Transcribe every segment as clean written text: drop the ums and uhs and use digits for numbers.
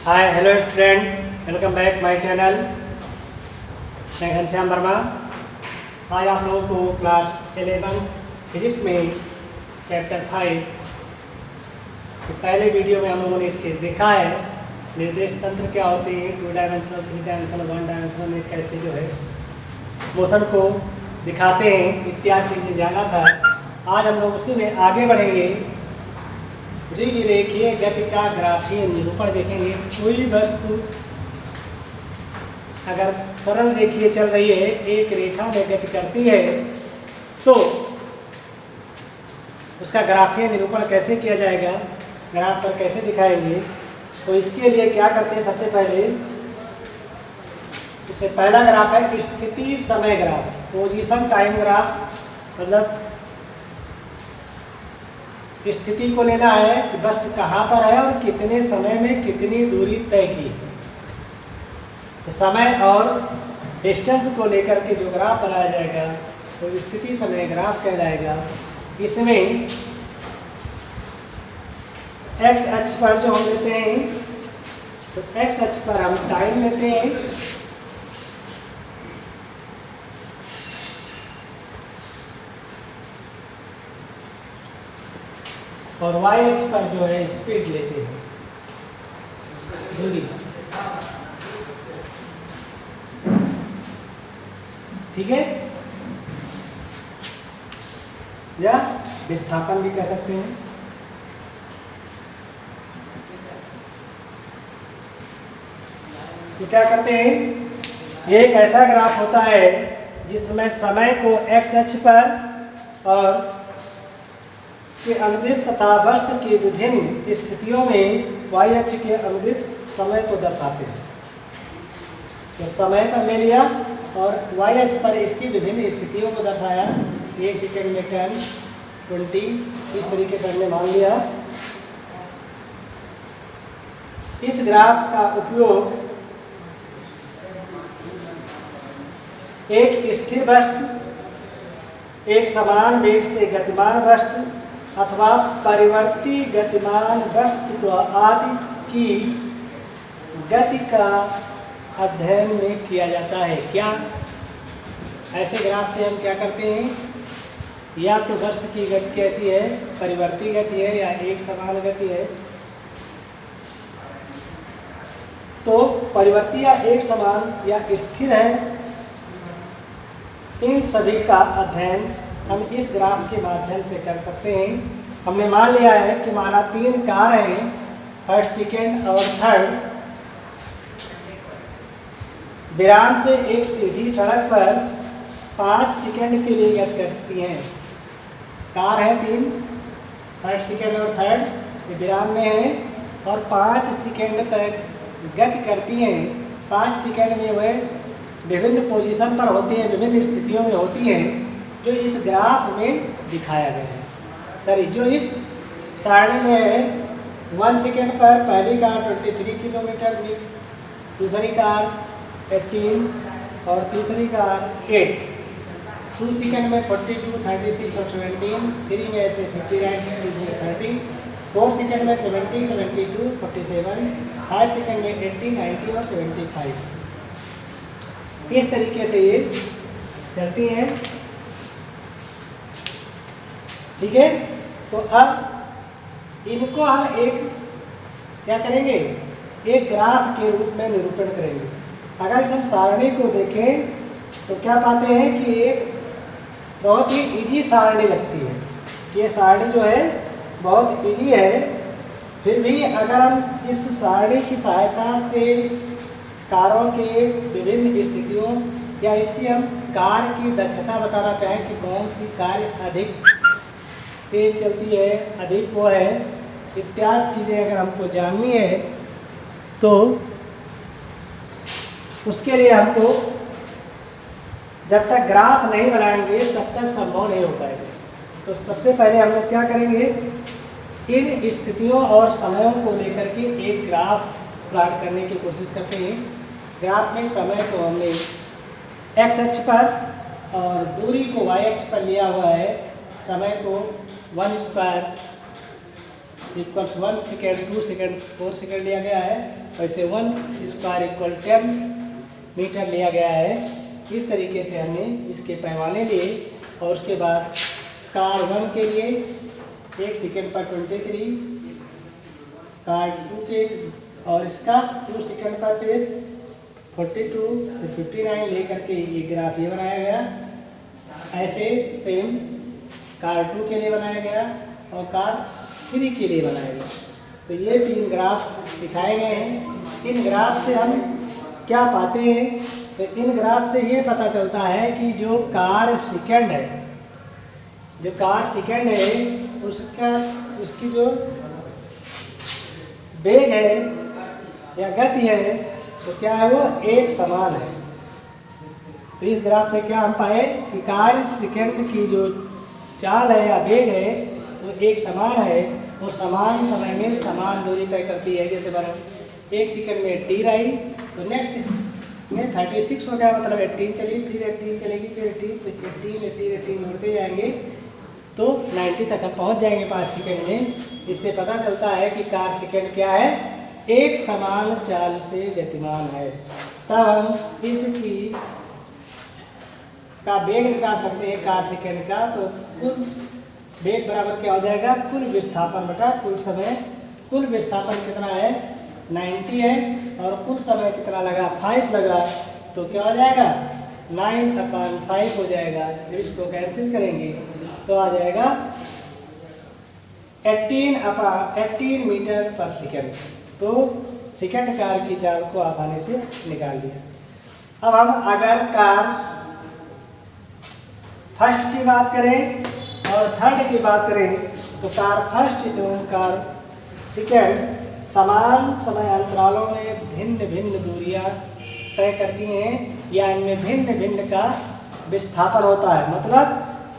Hi hello student, welcome back my channel. मैं घनश्याम वर्मा। आज आप लोगों को क्लास 11 फिजिक्स में चैप्टर 5 के पहले वीडियो में हम लोगों ने इसके देखा है निर्देश तंत्र क्या होते हैं, 2 डायमेंशनल, 3 डायमेंशनल, 1 डायमेंशनल में कैसे जो है मोशन को दिखाते हैं इत्यादि चीज़ें जाना था। आज हम लोग उसी में आगे बढ़ेंगे। रेखीय गति का ग्राफीय निरूपण देखेंगे। कोई वस्तु अगर सरल रेखीय चल रही है, एक रेखा में गति करती है, तो उसका ग्राफीय निरूपण कैसे किया जाएगा, ग्राफ पर कैसे दिखाएंगे। तो इसके लिए क्या करते हैं, सबसे पहले इसमें पहला ग्राफ है स्थिति समय ग्राफ, पोजीशन टाइम ग्राफ। मतलब स्थिति को लेना है कि वस्तु कहाँ पर है और कितने समय में कितनी दूरी तय की है। तो समय और डिस्टेंस को लेकर के जो ग्राफ बनाया जाएगा तो स्थिति समय ग्राफ कहलाएगा। इसमें एक्स अक्ष पर जो हम लेते हैं, तो एक्स अक्ष पर हम टाइम लेते हैं, और वाई अक्ष पर जो है स्पीड लेते हैं, दूरी। ठीक है, या विस्थापन भी कह सकते हैं। तो क्या करते हैं, एक ऐसा ग्राफ होता है जिसमें समय को एक्स अक्ष पर और के अनुदिश तथा वस्तु की विभिन्न स्थितियों में वाई अक्ष के अनुदिश समय को दर्शाते हैं। तो समय पर ले लिया और वाई अक्ष पर इसकी विभिन्न स्थितियों को दर्शाया। 1 सेकेंड में 10, 20, इस तरीके से हमने मान लिया। इस ग्राफ का उपयोग एक स्थिर वस्तु, एक समान वेग से गतिमान वस्तु अथवा परिवर्ती गतिमान वस्तु आदि की गति का अध्ययन में किया जाता है। क्या ऐसे ग्राफ से हम क्या करते हैं, या तो वस्तु की गति कैसी है, परिवर्ती गति है या एक समान गति है। तो परिवर्ती या एक समान या स्थिर है, इन सभी का अध्ययन हम इस ग्राफ के माध्यम से कर सकते हैं। हमने मान लिया है कि माना 3 कार हैं, फर्स्ट, सेकेंड और थर्ड, विराम से एक सीधी सड़क पर 5 सेकेंड के लिए गति करती हैं। कार है 3, फर्स्ट, सेकेंड और थर्ड, ये विराम में है और 5 सेकेंड तक गति करती हैं। 5 सेकेंड में वह विभिन्न पोजीशन पर होती हैं, विभिन्न स्थितियों में होती हैं, जो इस ग्राफ में दिखाया गया है। सॉरी, जो इस सारणी में है। 1 सेकेंड पर पहली कार 23 किलोमीटर, दूसरी कार 18 और तीसरी कार 8। 2 सेकेंड में 42, 36 और 17, 3 में से 59, 30, 4 सेकेंड में 70, 72, 47, 5 सेकेंड में 80, 90 और 75। इस तरीके से ये चलती हैं। ठीक है, तो अब इनको हम एक क्या करेंगे, एक ग्राफ के रूप में निरूपण करेंगे। अगर हम सारणी को देखें तो क्या पाते हैं कि एक बहुत ही इजी सारणी लगती है। ये सारणी जो है बहुत इजी है। फिर भी अगर हम इस सारणी की सहायता से कारों के विभिन्न स्थितियों या इसकी हम कार की दक्षता बताना चाहें कि कौन सी कार अधिक तेज चलती है, अधिक वो है, इत्यादि चीज़ें अगर हमको जाननी है तो उसके लिए हमको जब तक ग्राफ नहीं बनाएंगे तब तक संभव नहीं हो पाएगा। तो सबसे पहले हम लोग क्या करेंगे, इन स्थितियों और समयों को लेकर के एक ग्राफ प्लॉट करने की कोशिश करते हैं। ग्राफ में समय को हमने एक्स अक्ष पर और दूरी को वाई अक्ष पर लिया हुआ है। समय को 1 square equals 1 second, 2 second, 4 second लिया गया है। वैसे 1 स्क्वायर इक्वल 10 मीटर लिया गया है। इस तरीके से हमने इसके पैमाने लिए और उसके बाद कार 1 के लिए 1 सेकेंड पर 23, कार 2 के और इसका 2 सेकेंड पर फिर 42 फिर 59 लेकर के ये ग्राफ ये बनाया गया। ऐसे सेम कार 2 के लिए बनाया गया और कार 3 के लिए बनाया गया। तो ये 3 ग्राफ दिखाए गए हैं। इन ग्राफ से हम क्या पाते हैं? तो इन ग्राफ से ये पता चलता है कि जो कार सेकंड है, जो कार सेकंड है उसकी जो वेग है या गति है तो क्या है, वो एक समान है। तो इस ग्राफ से क्या हम पाए कि कार सेकंड की जो चाल है या वेग है वो एक समान है। वो समान समय में समान दूरी तय करती है। जैसे बराबर 1 सेकंड में 18 आई तो नेक्स्ट में 36 हो गया, मतलब 18 चली, फिर 18 चलेगी, फिर 18, तो 18 बढ़ते जाएंगे तो 90 तक हम पहुँच जाएंगे 5 सेकंड में। इससे पता चलता है कि कार सेकंड क्या है, एक समान चाल से गतिमान है। तब हम इसकी का वेग निकाल सकते हैं कार सेकंड का। तो कुल वेग बराबर क्या हो जाएगा, कुल विस्थापन बटा कुल समय। कुल विस्थापन कितना है, 90 है, और कुल समय कितना लगा, 5 लगा, तो क्या हो जाएगा 9/5 हो जाएगा। जब इसको कैंसिल करेंगे तो आ जाएगा 18 मीटर पर सेकंड। तो सेकंड कार की चाल को आसानी से निकाल लिया। अब हम अगर कार फर्स्ट की बात करें और थर्ड की बात करें तो कार फर्स्ट एवं कार सेकंड समान समय अंतरालों में भिन्न भिन्न दूरियां तय करती हैं या इनमें भिन्न भिन्न का विस्थापन होता है। मतलब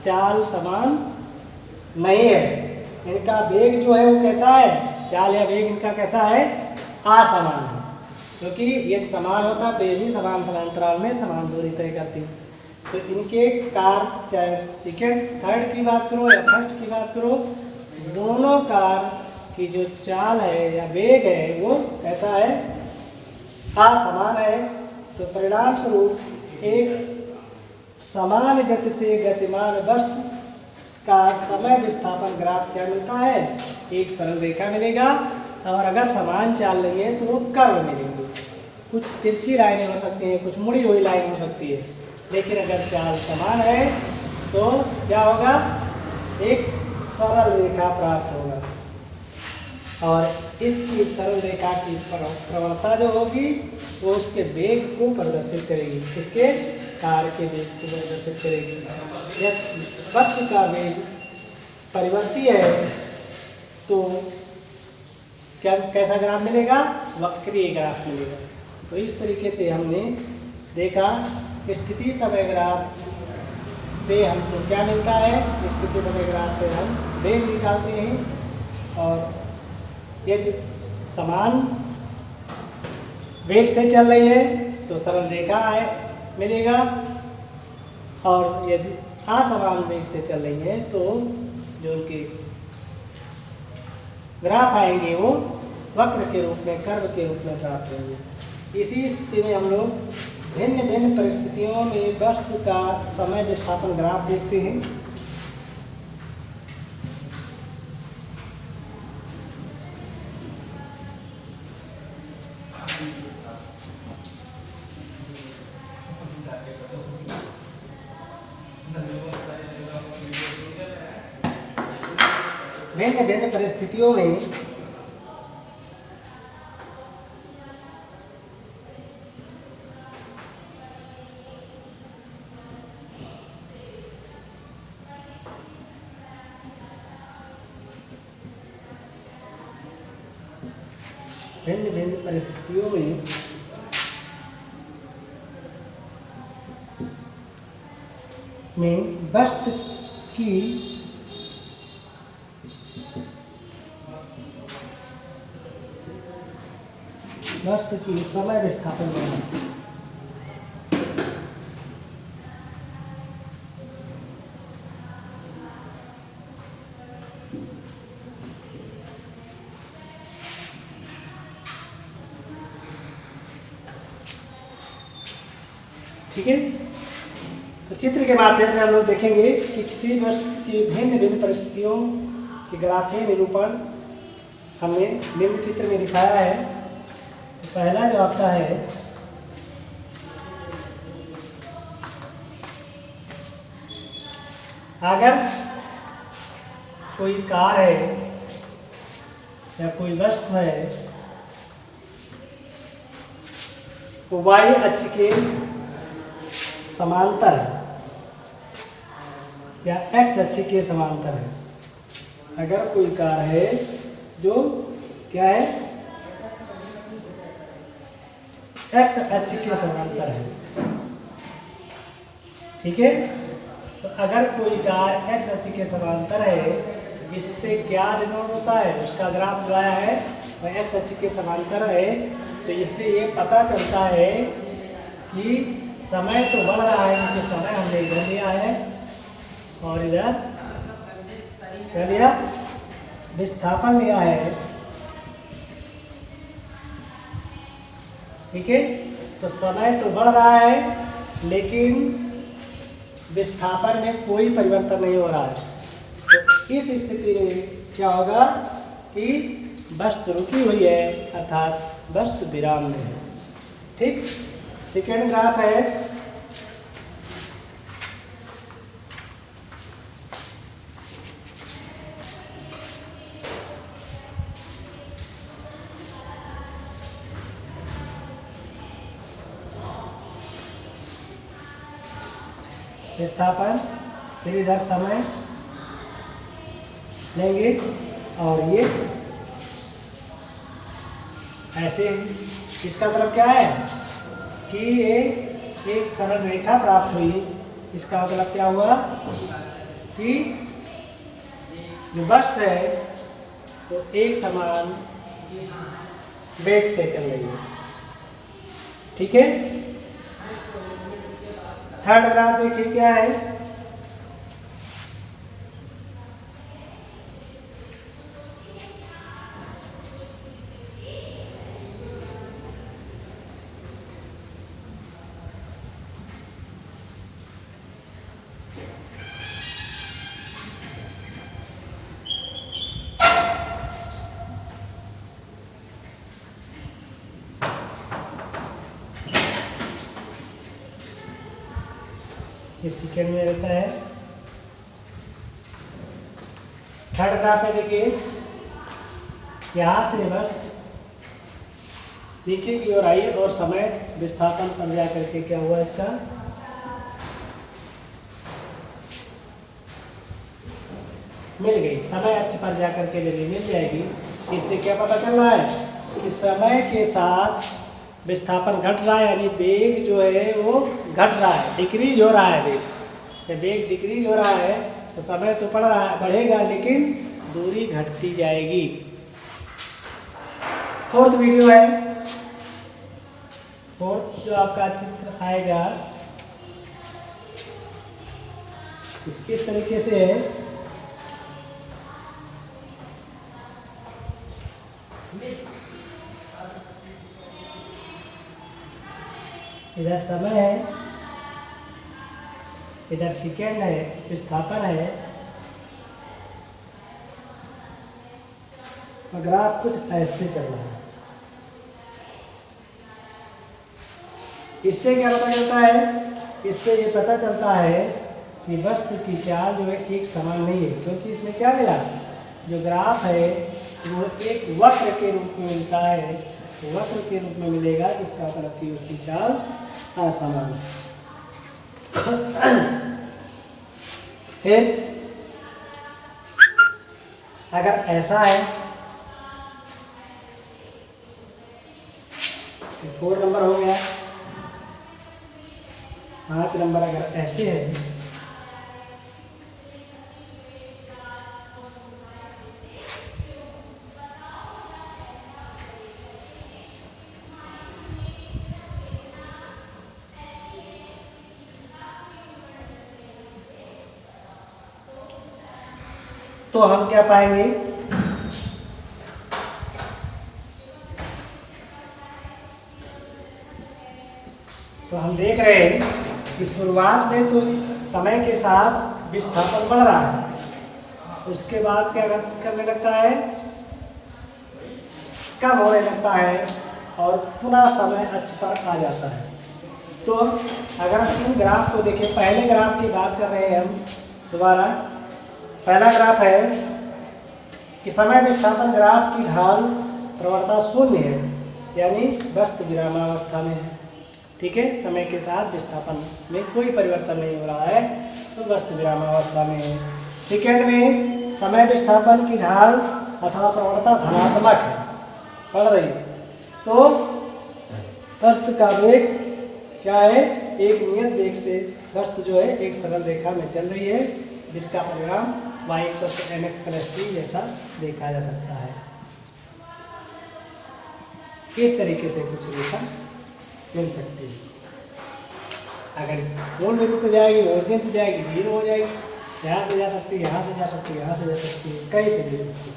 चाल समान नहीं है। इनका वेग जो है वो कैसा है, चाल या वेग इनका कैसा है, असमान है। क्योंकि यदि समान होता तो ये भी समान अंतराल में समान दूरी तय करती। तो इनके कार चाहे सेकंड थर्ड की बात करो या फर्स्ट की बात करो, दोनों कार की जो चाल है या वेग है वो कैसा है, असमान है। तो परिणाम स्वरूप एक समान गति से गतिमान वस्तु का समय विस्थापन ग्राफ क्या मिलता है, एक सरल रेखा मिलेगा। और अगर समान चाल रही है तो वो कर्व मिलेंगे। कुछ तिरछी लाइनें हो सकती हैं, कुछ मुड़ी हुई लाइन हो सकती है, लेकिन अगर चाल समान है तो क्या होगा, एक सरल रेखा प्राप्त होगा। और इसकी सरल रेखा की प्रवणता जो होगी वो उसके वेग को प्रदर्शित करेगी, इसके कार के वेग को प्रदर्शित करेगी। यदि वस्तु का वेग परिवर्ती है तो क्या कैसा ग्राफ मिलेगा, वक्रीय ग्राफ मिलेगा। तो इस तरीके से हमने देखा स्थिति समय ग्राफ से हमको क्या मिलता है। स्थिति समय ग्राफ से हम वेग निकालते हैं और यदि समान वेग से चल रही है तो सरल रेखा मिलेगा, और यदि असमान वेग से चल रही है तो जो उनके ग्राफ आएंगे वो वक्र के रूप में, कर्व के रूप में प्राप्त होंगे। इसी स्थिति में हम लोग भिन्न भिन्न परिस्थितियों में वस्तु का समय विस्थापन ग्राफ देखते हैं। भिन्न भिन्न परिस्थितियों में वस्तु की समय विस्थापन बनाती ठीक है। तो चित्र के माध्यम से हम लोग देखेंगे कि किसी वस्तु की भिन्न भिन्न परिस्थितियों के ग्राफीय निरूपण हमने निम्न चित्र में दिखाया है। तो पहला जो आपका है अगर कोई कार है या कोई वस्तु है वो वाई अक्ष के समांतर है या एक्स अक्ष के समांतर है। अगर कोई कार है जो क्या है एक्स अक्ष के समांतर है, ठीक है। तो अगर कोई कार एक्स अक्ष के समांतर है, इससे क्या डिनोट होता है, उसका ग्राफ जो आया है वह एक्स अक्ष के समांतर है। तो इससे ये पता चलता है कि समय तो बढ़ रहा है, क्योंकि समय हमने इधर लिया है और इधर क्या लिया, विस्थापन लिया है, ठीक है। तो समय तो बढ़ रहा है लेकिन विस्थापन में कोई परिवर्तन नहीं हो रहा है। तो इस स्थिति में क्या होगा कि वस्तु रुकी हुई है, अर्थात वस्तु विराम में है, ठीक। सेकेंड ग्राफ है विस्थापन, फिर इधर समय लेंगे और ये ऐसे। इसका मतलब क्या है कि ये एक सरल रेखा प्राप्त हुई। इसका मतलब क्या हुआ कि जो वस्तु है तो एक समान वेग से चल रही है, ठीक है। थर्ड ग्राफ देखिए क्या है, ये सेकेंड में रहता है। थर्ड ग्राफ में देखिए यहाँ से वस्तु नीचे की ओर आई और समय विस्थापन पर जा करके क्या हुआ, इसका मिल गई, समय अक्ष पर जा करके जब मिल जाएगी। इससे क्या पता चल रहा है कि समय के साथ विस्थापन घट रहा है, यानी वेग जो है वो घट रहा है, डिक्रीज हो रहा है वेग। जब वेग डिक्रीज हो रहा है तो समय तो बढ़ेगा लेकिन दूरी घटती जाएगी। फोर्थ वीडियो है, फोर्थ जो आपका चित्र आएगा कुछ किस तरीके से है, इधर समय है, इधर सेकेंड है, विस्थापन है। ग्राफ कुछ ऐसे चल रहा है। इससे क्या पता चलता है, इससे ये पता चलता है कि वस्तु की चाल जो है एक समान नहीं है, क्योंकि इसमें क्या मिला, जो ग्राफ है वो एक वक्र के रूप में मिलता है। वक्र के रूप में मिलेगा, इसका मतलब कि उसकी चाल असमान। फिर अगर ऐसा है तो 4 नंबर हो गया। 5 नंबर अगर ऐसे है तो हम क्या पाएंगे, तो हम देख रहे हैं कि शुरुआत में तो समय के साथ विस्थापन बढ़ रहा है, उसके बाद क्या करने लगता है, कम होने लगता है और पुनः समय अक्ष पर आ जाता है। तो अगर हम इन ग्राफ को देखें, पहले ग्राफ की बात कर रहे हैं हम दोबारा। पहला ग्राफ है कि समय विस्थापन ग्राफ की ढाल प्रवणता शून्य है, यानी व्यस्त विरामावस्था में है। ठीक है, समय के साथ विस्थापन में कोई परिवर्तन नहीं हो रहा है, तो व्यस्त विरामावस्था में है। सेकेंड में समय विस्थापन की ढाल अथवा प्रवणता धनात्मक है, बढ़ रही है। तो वस्तु का वेग क्या है, एक नियत वेग से वस्तु जो है एक सरल रेखा में चल रही है, जिसका परिणाम y=mx+c जैसा देखा जा सकता है। इस तरीके से कुछ रेखा मिल सकती है। अगर मूल बिंदु से जाएगी, ओरिजिन से जाएगी, जीरो हो जाएगी, यहाँ से जा सकती है, यहाँ से जा सकती है, यहाँ से जा सकती है, कहीं से भी जा सकती है।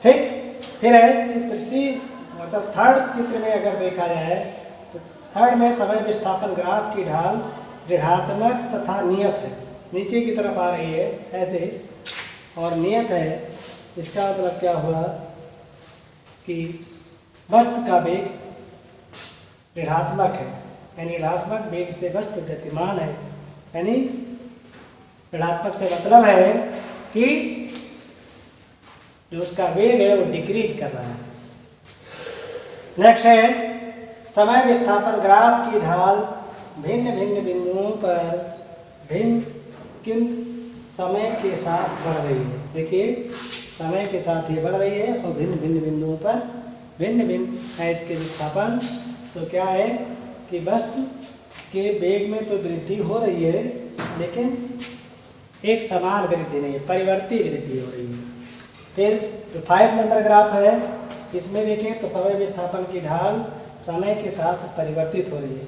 ठीक, फिर है चित्र सी, मतलब थर्ड चित्र में अगर देखा जाए तो थर्ड में समय विस्थापन ग्राफ की ढाल ऋणात्मक तथा नियत है, नीचे की तरफ आ रही है ऐसे, और नियत है। इसका मतलब क्या हुआ कि वस्तु का वेग ऋणात्मक है, यानी ऋणात्मक वेग से वस्तु गतिमान है, यानी ऋणात्मक से मतलब है कि जो उसका वेग है वो डिक्रीज कर रहा है। नेक्स्ट है समय विस्थापन ग्राफ की ढाल भिन्न भिन्न बिंदुओं पर भिन्न किंतु समय के साथ बढ़ रही है। देखिए, समय के साथ ये बढ़ रही है और भिन्न भिन्न बिंदुओं पर भिन्न भिन्न है इसके विस्थापन। तो क्या है कि वस्तु के वेग में तो वृद्धि हो रही है, लेकिन एक समान वृद्धि नहीं है, परिवर्ती वृद्धि हो रही है। फिर जो 5 नंबर ग्राफ है, इसमें देखें तो समय विस्थापन की ढाल समय के साथ परिवर्तित हो रही है।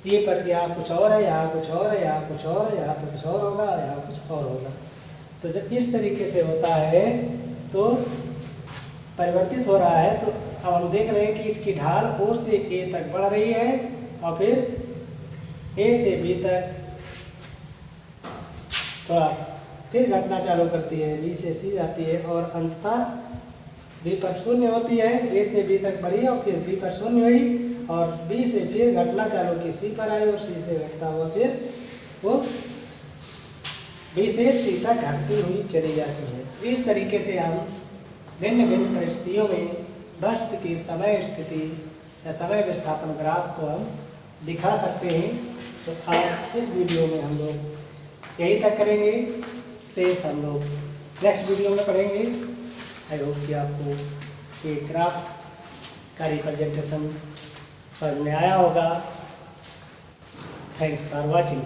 ये पर यहाँ कुछ और है, यहाँ कुछ और है, यहाँ कुछ और है, यहाँ पर कुछ और होगा, यहाँ कुछ और होगा। तो जब इस तरीके से होता है तो परिवर्तित हो रहा है, तो अब हम देख रहे हैं कि इसकी ढाल O से A तक बढ़ रही है और फिर A से B तक थोड़ा फिर घटना चालू करती है, B से C जाती है और अंततः B पर शून्य होती है। A से B तक बढ़ी और फिर B पर शून्य हुई और B से फिर घटना चालू की, C पर आई और C से घटता हुआ फिर वो B से C तक घटती हुई चली जाती है। इस तरीके से हम भिन्न भिन्न परिस्थितियों में वस्तु की समय स्थिति या समय विस्थापन ग्राफ को हम दिखा सकते हैं। तो आज इस वीडियो में हम लोग यही तक करेंगे, शेष हम लोग नेक्स्ट वीडियो में पढ़ेंगे। आई होप कि आपको ये ग्राफ का रिप्रेजेंटेशन समझ में आया होगा। Thanks for watching.